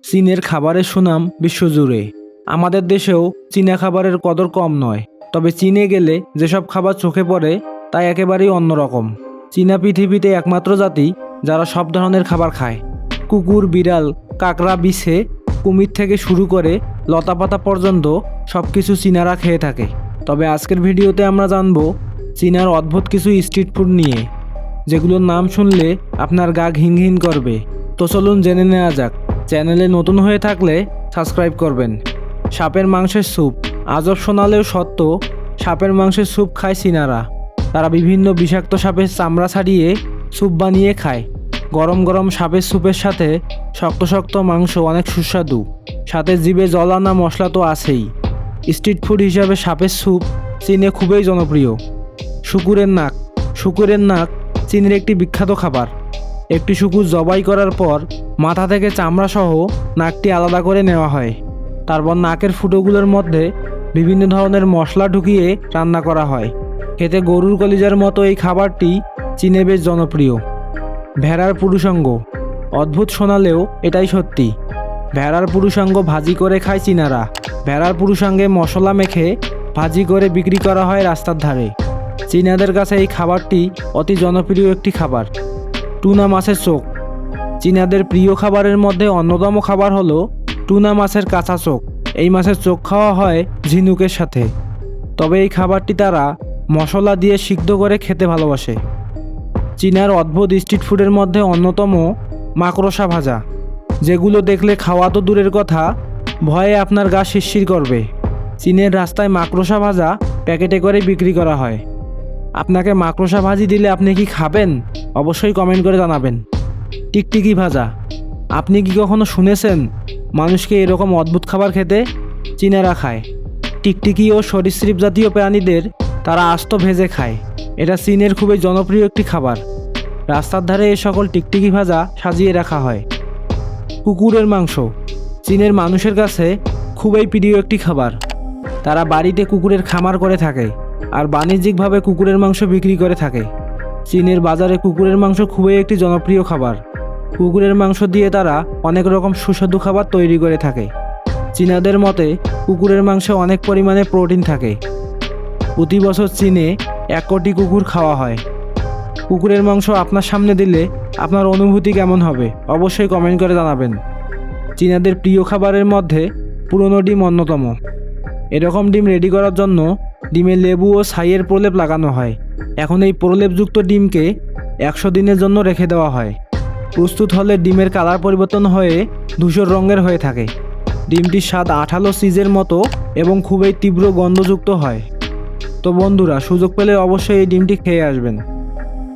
চীনের খাবারের সুনাম বিশ্বজুড়ে। আমাদের দেশেও চীনা খাবারের কদর কম নয়, তবে চীনে গেলে যেসব খাবার চোখে পড়ে তা একেবারেই অন্যরকম। চীনা পৃথিবীতে একমাত্র জাতি যারা সব ধরনের খাবার খায়। কুকুর, বিড়াল, কাকড়া, বিছে, কুমির থেকে শুরু করে লতাপাতা পর্যন্ত সব কিছু চীনারা খেয়ে থাকে। তবে আজকের ভিডিওতে আমরা জানবো চীনার অদ্ভুত কিছু স্ট্রিট ফুড নিয়ে, যেগুলোর নাম শুনলে আপনার গা ঘিন ঘিন করবে। তো চলুন জেনে নেওয়া যাক। চ্যানেলে নতুন হয়ে থাকলে সাবস্ক্রাইব করবেন। সাপের মাংসের স্যুপ। আজব শোনালেও সত্য, সাপের মাংসের স্যুপ খায় চীনারা। তারা বিভিন্ন বিষাক্ত সাপের চামড়া ছাড়িয়ে স্যুপ বানিয়ে খায়। গরম গরম সাপের স্যুপের সাথে শক্ত শক্ত মাংস অনেক সুস্বাদু, সাথে জিভে জল আনা মশলা তো আছেই। স্ট্রিট ফুড হিসাবে সাপের স্যুপ চীনে খুবই জনপ্রিয়। শুকুরের নাক। শুকুরের নাক চীনের একটি বিখ্যাত খাবার। একটি শুকুর জবাই করার পর মাথা থেকে চামড়া সহ নাকটি আলাদা করে নেওয়া হয়। তারপর নাকের ফুটোগুলোর মধ্যে বিভিন্ন ধরনের মশলা ঢুকিয়ে রান্না করা হয়। খেতে গরুর কলিজার মতো এই খাবারটি চীনে বেশ জনপ্রিয়। ভেড়ার পুরুষাঙ্গ। অদ্ভুত শোনালেও এটাই সত্যি। ভেড়ার পুরুষাঙ্গ ভাজি করে খায় চীনারা। ভেড়ার পুরুষাঙ্গে মশলা মেখে ভাজি করে বিক্রি করা হয় রাস্তার ধারে। চীনাদের কাছে এই খাবারটি অতি জনপ্রিয় একটি খাবার। টুনা মাছের চোখ। চীনাদের প্রিয় খাবারের মধ্যে অন্যতম খাবার হলো টুনা মাছের কাঁচা চোখ। এই মাছের চোখ খাওয়া হয় ঝিনুকের সাথে, তবে এই খাবারটি তারা মশলা দিয়ে সিদ্ধ করে খেতে ভালোবাসে। চীনার অদ্ভুত স্ট্রিট ফুডের মধ্যে অন্যতম মাকড়সা ভাজা, যেগুলো দেখলে খাওয়া তো দূরের কথা, ভয়ে আপনার গা শিরশির করবে। চীনের রাস্তায় মাকড়সা ভাজা প্যাকেটে করে বিক্রি করা হয়। আপনাকে মাকড়সা ভাজি দিলে আপনি কি খাবেন? অবশ্যই কমেন্ট করে জানাবেন। টিকটিকি ভাজা। আপনি কি কখনো শুনেছেন মানুষকে এরকম অদ্ভুত খাবার খেতে? চীনারা খায় টিকটিকি ও সরীসৃপ জাতীয় প্রাণীদের তারা আস্ত ভেজে খায়। এটা চীনের খুবই জনপ্রিয় একটি খাবার। রাস্তার ধারে এ সকল টিকটিকি ভাজা সাজিয়ে রাখা হয়। কুকুরের মাংস। চীনের মানুষের কাছে খুবই প্রিয় একটি খাবার। তারা বাড়িতে কুকুরের খামার করে থাকে আর বাণিজ্যিকভাবে কুকুরের মাংস বিক্রি করে থাকে। চীনের বাজারে কুকুরের মাংস খুবই একটি জনপ্রিয় খাবার। কুকুরের মাংস দিয়ে তারা অনেক রকম সুস্বাদু খাবার তৈরি করে থাকে। চীনাদের মতে কুকুরের মাংসে অনেক পরিমাণে প্রোটিন থাকে। প্রতি বছর চীনে 1 কোটি কুকুর খাওয়া হয়। কুকুরের মাংস আপনার সামনে দিলে আপনার অনুভূতি কেমন হবে অবশ্যই কমেন্ট করে জানাবেন। চীনাদের প্রিয় খাবারের মধ্যে পুরনো ডিম অন্যতম। এরকম ডিম রেডি করার জন্য ডিমে লেবু ও ছাইয়ের প্রলেপ লাগানো হয়। এখন এই প্রলেপযুক্ত ডিমকে 100 দিনের জন্য রেখে দেওয়া হয়। প্রস্তুত হলে ডিমের কালার পরিবর্তন হয়ে ধূসর রঙের হয়ে থাকে। ডিমটির স্বাদ আঠালো চিজের মতো এবং খুবই তীব্র গন্ধযুক্ত হয়। তো বন্ধুরা, সুযোগ পেলে অবশ্যই এই ডিমটি খেয়ে আসবেন।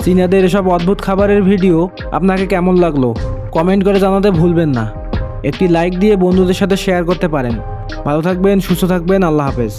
চীনাদের এসব অদ্ভুত খাবারের ভিডিও আপনাকে কেমন লাগলো কমেন্ট করে জানাতে ভুলবেন না। একটি লাইক দিয়ে বন্ধুদের সাথে শেয়ার করতে পারেন। ভালো থাকবেন, সুস্থ থাকবেন। আল্লাহ হাফেজ।